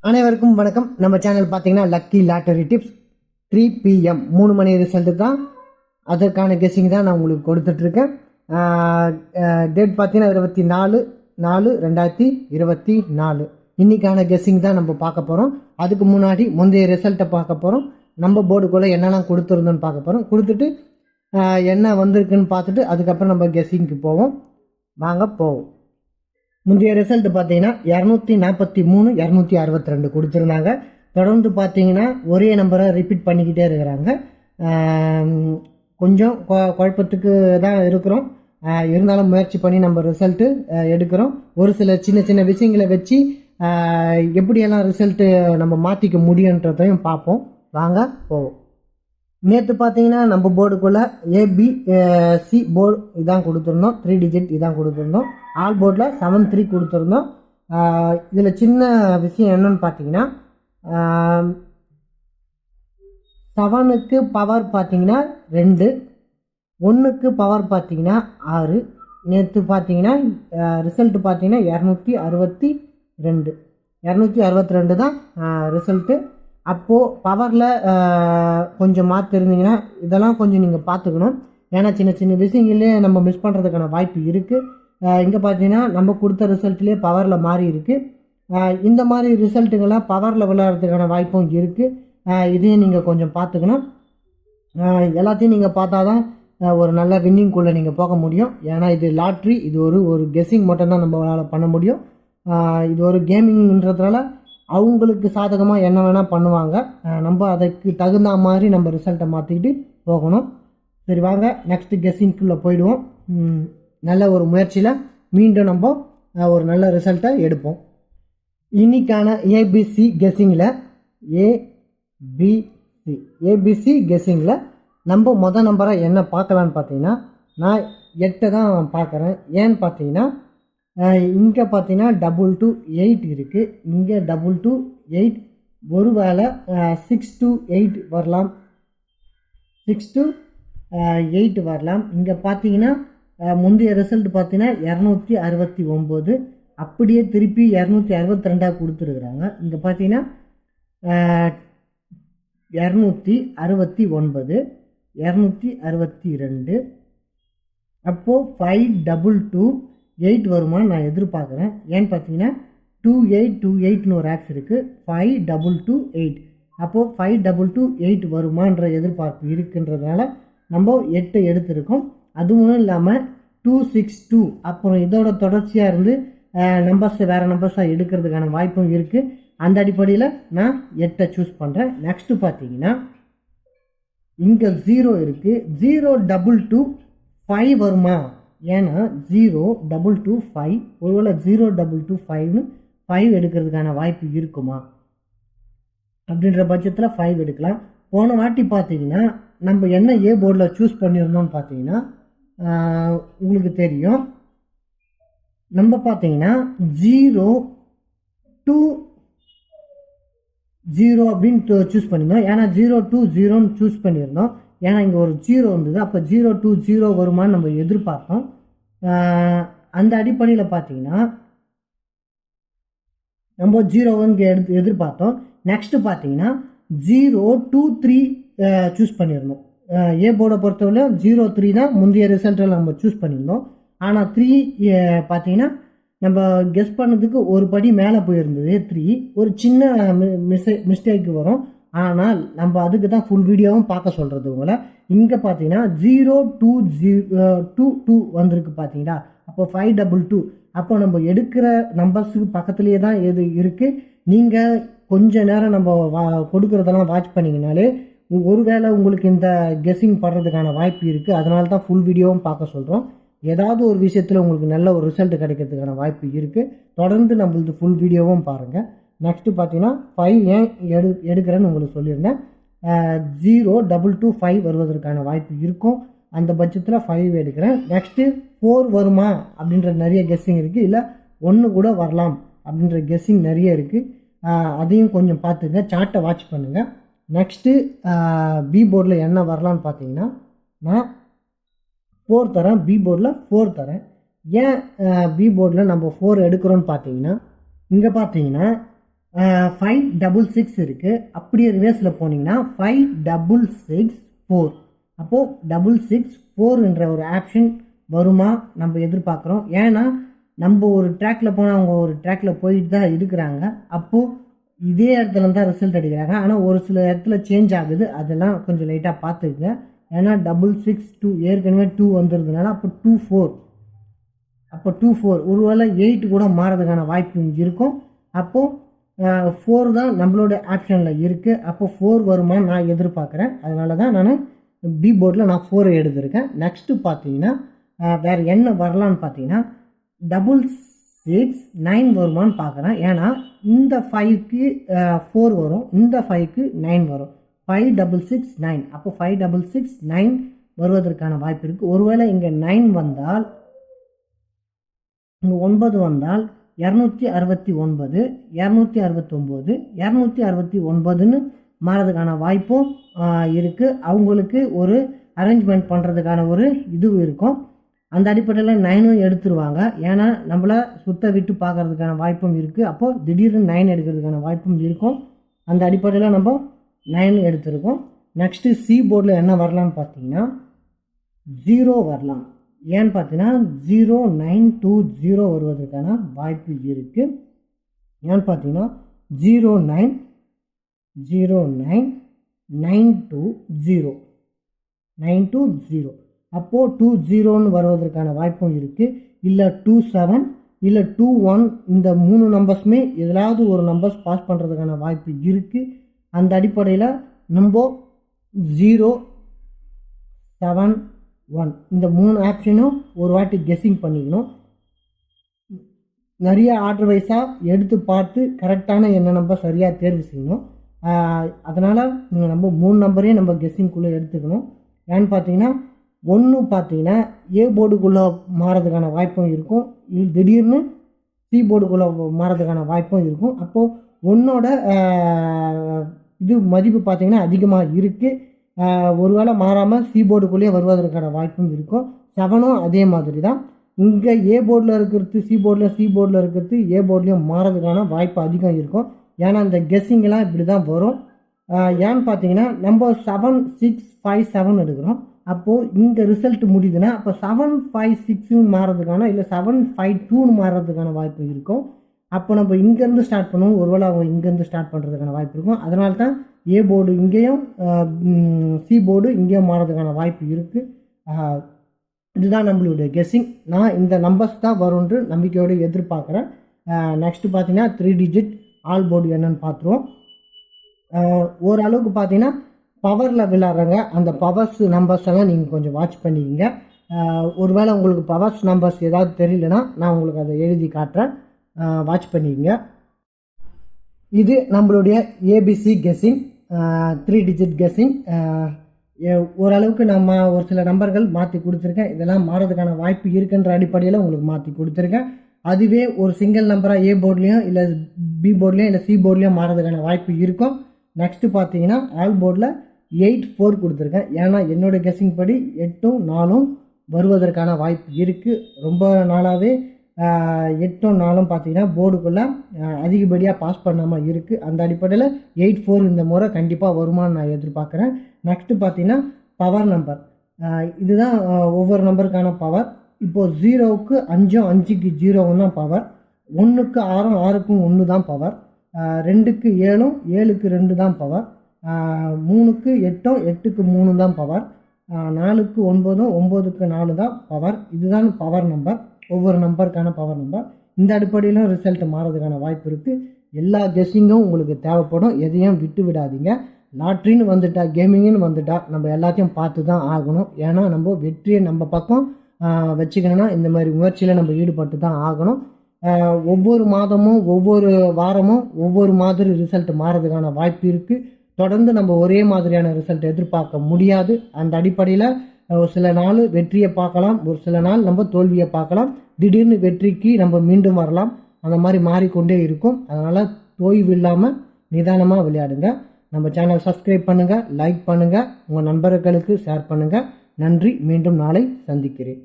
அனைவருக்கும் வணக்கம். நம்ம சேனல் பார்த்தீங்கன்னா லக்கி லாட்டரி டிப்ஸ் 3 PM 3 மணி ரிசல்ட்டு தான். அதற்கான கெஸ்ஸிங் தான் நான் உங்களுக்கு கொடுத்துட்ருக்கேன். டேட் பார்த்தீங்கன்னா 24/4/2024. இன்றைக்கான கெஸ்ஸிங் தான் நம்ம பார்க்க போகிறோம். அதுக்கு முன்னாடி முந்தைய ரிசல்ட்டை பார்க்க போகிறோம். நம்ம போர்டுக்குள்ளே என்னெல்லாம் கொடுத்துருந்தோன்னு பார்க்க போகிறோம். கொடுத்துட்டு என்ன வந்திருக்குன்னு பார்த்துட்டு அதுக்கப்புறம் நம்ம கெஸ்ஸிங்க்கு போவோம். வாங்க போவோம். முந்தைய ரிசல்ட் பார்த்தீங்கன்னா 243 262 கொடுத்துருந்தாங்க. தொடர்ந்து பார்த்தீங்கன்னா ஒரே நம்பரை ரிப்பீட் பண்ணிக்கிட்டே இருக்கிறாங்க. கொஞ்சம் குழப்பத்துக்கு தான் இருக்கிறோம். இருந்தாலும் முயற்சி பண்ணி நம்ம ரிசல்ட்டு எடுக்கிறோம். ஒரு சில சின்ன சின்ன விஷயங்களை வச்சு எப்படியெல்லாம் ரிசல்ட்டு நம்ம மாற்றிக்க முடியுன்றதையும் பார்ப்போம். வாங்க போவோம். நேற்று பார்த்தீங்கன்னா நம்ம போர்டுக்குள்ளே ABC போர்டு இதான் கொடுத்துருந்தோம். 3 டிஜிட் இதான் கொடுத்துருந்தோம். ஆல் போர்டில் 7-3 கொடுத்துருந்தோம். இதில் சின்ன விஷயம் என்னன்னு பார்த்தீங்கன்னா 7க்கு பவர் பார்த்தீங்கன்னா 2, 1க்கு பவர் பார்த்தீங்கன்னா 6. நேற்று பார்த்தீங்கன்னா ரிசல்ட்டு பார்த்தீங்கன்னா 262 தான் ரிசல்ட்டு. அப்போது பவரில் கொஞ்சம் மாற்றிருந்தீங்கன்னா இதெல்லாம் கொஞ்சம் நீங்கள் பார்த்துக்கணும். ஏன்னா சின்ன சின்ன விஷயங்களே நம்ம மிஸ் பண்ணுறதுக்கான வாய்ப்பு இருக்குது. இங்கே பார்த்தீங்கன்னா நம்ம கொடுத்த ரிசல்ட்லேயே பவரில் மாறி இருக்குது. இந்த மாதிரி ரிசல்ட்டுங்கள்லாம் பவரில் விளையாடுறதுக்கான வாய்ப்பும் இருக்குது. இதையும் நீங்கள் கொஞ்சம் பார்த்துக்கணும். எல்லாத்தையும் நீங்கள் பார்த்தா தான் ஒரு நல்ல வின்னிங்குள்ளே நீங்கள் போக முடியும். ஏன்னா இது லாட்ரி, இது ஒரு கெஸ்ஸிங் மட்டும்தான் நம்மளால் பண்ண முடியும். இது ஒரு கேமிங்ன்றதுனால அவங்களுக்கு சாதகமாக என்ன வேணால் பண்ணுவாங்க. நம்ம அதுக்கு தகுந்த மாதிரி நம்ம ரிசல்ட்டை மாற்றிக்கிட்டு போகணும். சரி வாங்க நெக்ஸ்ட்டு கெஸ்ஸிங்குள்ளே போயிடுவோம். நல்ல ஒரு முயற்சியில் மீண்டும் நம்ம ஒரு நல்ல ரிசல்ட்டை எடுப்போம். இன்னைக்கான ஏபிசி கெஸ்ஸிங்கில் ஏபிசி கெஸ்ஸிங்கில் நம்ம மொதல் நம்பரை என்ன பார்க்கலான்னு பார்த்தீங்கன்னா நான் 8 தான் பார்க்குறேன். ஏன்னு பார்த்தீங்கன்னா இங்கே பார்த்தீங்கன்னா 228 இருக்குது. இங்கே 228 ஒரு வேளை 6 to 8 வரலாம். 6 to 8 வரலாம். இங்கே பார்த்தீங்கன்னா முந்தைய ரிசல்ட் பார்த்தீங்கன்னா 269 அப்படியே திருப்பி 262 கொடுத்துருக்குறாங்க. இங்கே பார்த்தீங்கன்னா 269 262 அப்போது 522 வருமானு நான் எதிர்பார்க்குறேன். ஏன்னு பார்த்தீங்கன்னா 2828ன்னு ஒரு ஆப்ஸ் இருக்குது. 5228 அப்போது 5228 வருமான்ற எதிர்பார்ப்பு இருக்குன்றதுனால நம்ம 8 எடுத்திருக்கோம். அதுவும் இல்லாமல் 262 அப்புறம் இதோட தொடர்ச்சியாக இருந்து வேறு நம்பர்ஸாக எடுக்கிறதுக்கான வாய்ப்பும் இருக்குது. அந்த அடிப்படையில் நான் 8 சூஸ் பண்ணுறேன். நெக்ஸ்ட்டு பார்த்தீங்கன்னா இங்கே 0 இருக்குது. 022 வருமா? ஏன்னா 022 ஒருவேளை 022 5 எடுக்கிறதுக்கான வாய்ப்பு இருக்குமா அப்படின்ற பட்சத்தில் 5 எடுக்கலாம். போன வாட்டி பார்த்தீங்கன்னா நம்ம என்ன ஏ போர்டில் சூஸ் பண்ணியிருந்தோம்னு பார்த்தீங்கன்னா உங்களுக்கு தெரியும். நம்ம பார்த்தீங்கன்னா 020 அப்படின்னு சூஸ் பண்ணியிருந்தோம். ஏன்னா 020ன்னு சூஸ் பண்ணியிருந்தோம். ஏன்னா இங்கே ஒரு 0 வந்தது. அப்போ 020 வருமானு நம்ம எதிர்பார்த்தோம். அந்த அடிப்படையில் பார்த்தீங்கன்னா நம்ம 0 எதிர்பார்த்தோம். நெக்ஸ்ட்டு பார்த்தீங்கன்னா 023 சூஸ் பண்ணியிருந்தோம். ஏ போர்டை பொறுத்தவரை 03 தான் முந்தைய ரிசல்ட்டில் நம்ம சூஸ் பண்ணியிருந்தோம். ஆனால் 3 பார்த்தீங்கன்னா நம்ம கெஸ் பண்ணதுக்கு ஒரு படி மேலே போயிருந்தது. 3 ஒரு சின்ன மிஸ்டேக் வரும். ஆனால் நம்ம அதுக்கு தான் ஃபுல் வீடியோவும் பார்க்க சொல்கிறது உங்களை. இங்கே பார்த்தீங்கன்னா 022 வந்திருக்கு பார்த்தீங்களா? அப்போ 522 அப்போ நம்ம எடுக்கிற நம்பர்ஸுக்கு பக்கத்துலேயே தான் எது இருக்குது. நீங்கள் கொஞ்ச நேரம் நம்ம கொடுக்குறதெல்லாம் வாட்ச் பண்ணிங்கனாலே ஒருவேளை உங்களுக்கு இந்த கெஸ்ஸிங் பண்ணுறதுக்கான வாய்ப்பு இருக்குது. அதனால தான் ஃபுல் வீடியோவும் பார்க்க சொல்கிறோம். ஏதாவது ஒரு விஷயத்தில் உங்களுக்கு நல்ல ஒரு ரிசல்ட் கிடைக்கிறதுக்கான வாய்ப்பு இருக்குது. தொடர்ந்து நம்மளது ஃபுல் வீடியோவும் பாருங்கள். நெக்ஸ்ட்டு பார்த்தீங்கன்னா 5 ஏன் எடுக்கிறேன்னு உங்களுக்கு சொல்லியிருந்தேன். 022 வருவதற்கான வாய்ப்பு இருக்கும். அந்த பட்சத்தில் 5 எடுக்கிறேன். நெக்ஸ்ட்டு 4 வருமா அப்படின்ற நிறைய கெஸ்ஸிங் இருக்குது. இல்லை 1 கூட வரலாம் அப்படின்ற கெஸ்ஸிங் நிறைய இருக்குது. அதையும் கொஞ்சம் பார்த்துங்க, சார்ட்டை வாட்ச் பண்ணுங்கள். நெக்ஸ்ட்டு பி போர்டில் என்ன வரலான்னு பார்த்தீங்கன்னா நான் 4 தரேன். பி போர்டில் 4 தரேன். ஏன் பி போர்டில் நம்ம 4 எடுக்கிறோன்னு பார்த்தீங்கன்னா இங்கே பார்த்தீங்கன்னா 566 இருக்குது. அப்படியே ரிவர்ஸில் போனீங்கன்னா 5664. அப்போது 664 ஒரு ஆப்ஷன் வருமா நம்ம எதிர்பார்க்குறோம். ஏன்னா நம்ம ஒரு ட்ராக்கில் போனால் அவங்க ஒரு ட்ராக்கில் போயிட்டு தான் இருக்கிறாங்க. அப்போது இதே இடத்துல தான் ரிசல்ட் அடிக்கிறாங்க. ஆனால் ஒரு சில இடத்துல சேஞ்ச் ஆகுது. அதெல்லாம் கொஞ்சம் லைட்டாக பார்த்துக்குங்க. ஏன்னா 662 ஏற்கனவே 2 வந்துருதுனால அப்போ 24. அப்போ 24 ஒருவேளை 8 கூட மாறதுக்கான வாய்ப்பு இருக்கும். அப்போது 4 தான் நம்மளோட ஆப்ஷனில் இருக்குது. அப்போ 4 வருமானு நான் எதிர்பார்க்குறேன். அதனால தான் நான் பி போர்டில் நான் 4 எடுத்திருக்கேன். நெக்ஸ்ட்டு பார்த்தீங்கன்னா வேறு என்ன வரலான்னு பார்த்தீங்கன்னா 669 வருமானு பார்க்குறேன். ஏன்னா இந்த 5க்கு 4 வரும், இந்த 5க்கு 9 வரும். 5669. அப்போ 5669 வருவதற்கான வாய்ப்பு இருக்குது. ஒருவேளை இங்கே 9 வந்தால், இங்கே 9 வந்தால் 269, 269, 269ன்னு மாறதுக்கான வாய்ப்பும் இருக்குது. அவங்களுக்கு ஒரு அரேஞ்ச்மெண்ட் பண்ணுறதுக்கான ஒரு இது இருக்கும். அந்த அடிப்படையில் 9 எடுத்துருவாங்க. ஏன்னா நம்மளை சுத்த விட்டு பார்க்கறதுக்கான வாய்ப்பும் இருக்குது. அப்போது திடீர்னு 9 எடுக்கிறதுக்கான வாய்ப்பும் இருக்கும். அந்த அடிப்படையில் நம்ம 9 எடுத்திருக்கோம். நெக்ஸ்ட்டு சி போர்டில் என்ன வரலான்னு பார்த்தீங்கன்னா 0 வரலாம். ஏன்னு பார்த்தீங்கன்னா 0920 வருவதற்கான வாய்ப்பு இருக்குது. ஏன்னு பார்த்தீங்கன்னா 09920920 அப்போது 20ன்னு வருவதற்கான வாய்ப்பும் இருக்குது. இல்லை 27 இல்லை 21, இந்த 3 நம்பர்ஸுமே எதாவது ஒரு நம்பர்ஸ் பாஸ் பண்ணுறதுக்கான வாய்ப்பு இருக்குது. அந்த அடிப்படையில் நம்ம 071 இந்த 3 ஆப்ஷனும் ஒரு வாட்டி கெஸ்ஸிங் பண்ணிக்கணும். நிறைய ஆர்டர் வைஸாக எடுத்து பார்த்து கரெக்டான என்ன நம்பர் சரியாக தேர்வு செய்யணும். அதனால் நீங்கள் நம்ம 3 நம்பரையும் நம்ம கெஸ்ஸிங்குள்ளே எடுத்துக்கணும். ஏன்னு பார்த்தீங்கன்னா 1 பார்த்தீங்கன்னா ஏ போர்டுக்குள்ளே மாறதுக்கான வாய்ப்பும் இருக்கும். திடீர்னு சி போர்டுக்குள்ளே மாறதுக்கான வாய்ப்பும் இருக்கும். அப்போது 1ஓட இது மதிப்பு பார்த்தீங்கன்னா அதிகமாக இருக்குது. ஒருவேளை மாறாமல் சி போர்டுக்குள்ளேயே வருவதற்கான வாய்ப்பும் இருக்கும். 7ம் அதே மாதிரி தான். இங்கே ஏ போர்டில் இருக்கிறது சி போர்டில் இருக்கிறது ஏ போர்ட்லேயும் மாறதுக்கான வாய்ப்பு அதிகம் இருக்கும். ஏன்னா இந்த கெஸ்ஸிங்கெல்லாம் இப்படி தான் வரும். ஏன்னு பார்த்தீங்கன்னா நம்ம 7657 எடுக்கிறோம். அப்போது இங்கே ரிசல்ட் முடியுதுன்னா அப்போ 756 மாறதுக்கான இல்லை 752 மாறுறதுக்கான வாய்ப்பு இருக்கும். அப்போ நம்ம இங்கேருந்து ஸ்டார்ட் பண்ணுவோம். ஒருவேளை அவங்க இங்கேருந்து ஸ்டார்ட் பண்ணுறதுக்கான வாய்ப்பு இருக்கும். அதனால தான் ஏ போர்டு இங்கேயும் சி போர்டு இங்கேயும் மாறதுக்கான வாய்ப்பு இருக்குது. இதுதான் நம்மளுடைய கெஸ்ஸிங். நான் இந்த நம்பர்ஸ் தான் வரும்ன்று நம்பிக்கையோடு எதிர்பார்க்குறேன். நெக்ஸ்ட்டு பார்த்தீங்கன்னா 3 டிஜிட் ஆல் போர்டு என்னன்னு பார்த்துருவோம். ஓரளவுக்கு பார்த்தீங்கன்னா பவரில் விளையாடுறாங்க. அந்த பவர்ஸ் நம்பர்ஸ் எல்லாம் நீங்கள் கொஞ்சம் வாட்ச் பண்ணிக்கிங்க. ஒருவேளை உங்களுக்கு பவர்ஸ் நம்பர்ஸ் ஏதாவது தெரியலனா நான் உங்களுக்கு அதை எழுதி காட்டுறேன், வாட்ச் பண்ணிக்கங்க. இது நம்மளுடைய ஏபிசி கெஸ்ஸிங், 3 டிஜிட் கெஸ்ஸிங். ஓரளவுக்கு நம்ம ஒரு சில நம்பர்கள் மாற்றி கொடுத்துருக்கேன். இதெல்லாம் மாறதுக்கான வாய்ப்பு இருக்குன்ற அடிப்படையில் உங்களுக்கு மாற்றி கொடுத்துருக்கேன். அதுவே ஒரு சிங்கிள் நம்பராக ஏ போர்ட்லேயும் இல்லை பி போர்ட்லேயும் இல்லை சி போர்ட்லேயும் மாறதுக்கான வாய்ப்பு இருக்கும். நெக்ஸ்ட்டு பார்த்தீங்கன்னா ஆல் போர்டில் 84 கொடுத்துருக்கேன். ஏன்னா என்னோடய கெஸ்ஸிங் படி 8ம் 4ம் வருவதற்கான வாய்ப்பு இருக்குது. ரொம்ப நாளாகவே 8ம் 4ம் பார்த்தீங்கன்னா போர்டுக்குள்ளே அதிகப்படியாக பாஸ் பண்ணாமல் இருக்குது. அந்த அடிப்படையில் 84 இந்த முறை கண்டிப்பாக வருமானு நான் எதிர்பார்க்குறேன். நெக்ஸ்ட்டு பார்த்தீங்கன்னா பவர் நம்பர். இதுதான் ஒவ்வொரு நம்பருக்கான பவர். இப்போது 0க்கு 5ம் 5க்கு 0வும் தான் பவர். 1க்கு 6ம் 6க்கும் 1 தான் பவர். 2க்கு 7ம் 7க்கு 2 தான் பவர். 3க்கு 8ம் 8க்கு 3 தான் பவர். 4க்கு 9ம் 9க்கு 4 தான் பவர். இதுதான் பவர் நம்பர், ஒவ்வொரு நம்பருக்கான பவர் நம்பர். இந்த அடிப்படையிலும் ரிசல்ட் மாறதுக்கான வாய்ப்பு இருக்குது. எல்லா கெஸ்ஸிங்கும் உங்களுக்கு தேவைப்படும். எதையும் விட்டு விடாதீங்க. லாட்ரின்னு வந்துட்டா, கேமிங்னு வந்துட்டா நம்ம எல்லாத்தையும் பார்த்து தான் ஆகணும். ஏன்னா நம்ம வெற்றியை நம்ம பக்கம் வச்சுக்கணும்னா இந்த மாதிரி முயற்சியில் நம்ம ஈடுபட்டு தான் ஆகணும். ஒவ்வொரு மாதமும் ஒவ்வொரு வாரமும் ஒவ்வொரு மாதிரி ரிசல்ட் மாறதுக்கான வாய்ப்பு இருக்குது. தொடர்ந்து நம்ம ஒரே மாதிரியான ரிசல்ட் எதிர்பார்க்க முடியாது. அந்த அடிப்படையில் ஒரு சில நாள் வெற்றியை பார்க்கலாம், ஒரு சில நாள் நம்ம தோல்வியை பார்க்கலாம். திடீர்னு வெற்றிக்கு நம்ம மீண்டும் வரலாம். அந்த மாதிரி மாறிக்கொண்டே இருக்கும். அதனால் தோய்வு இல்லாமல் நிதானமாக விளையாடுங்க. நம்ம சேனல் சப்ஸ்கிரைப் பண்ணுங்கள், லைக் பண்ணுங்கள், உங்கள் நண்பர்களுக்கு ஷேர் பண்ணுங்கள். நன்றி. மீண்டும் நாளை சந்திக்கிறேன்.